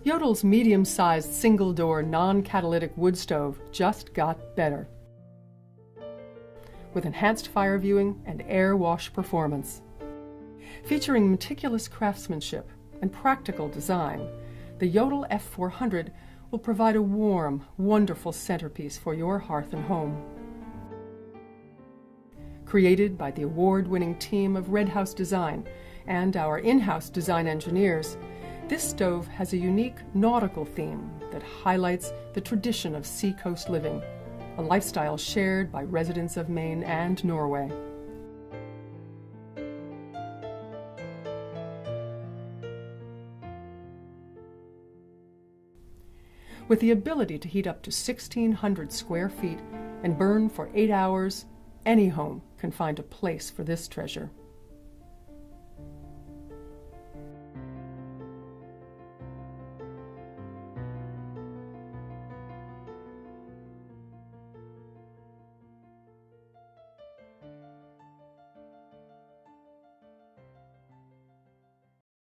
JOTUL's medium-sized single-door non-catalytic wood stove just got better. With enhanced fire viewing and air wash performance. Featuring meticulous craftsmanship and practical design, the JOTUL F400 will provide a warm, wonderful centerpiece for your hearth and home. Created by the award-winning team of Red House Design and our in-house design engineers, this stove has a unique nautical theme that highlights the tradition of seacoast living, a lifestyle shared by residents of Maine and Norway. With the ability to heat up to 1,600 square feet and burn for 8 hours, any home can find a place for this treasure.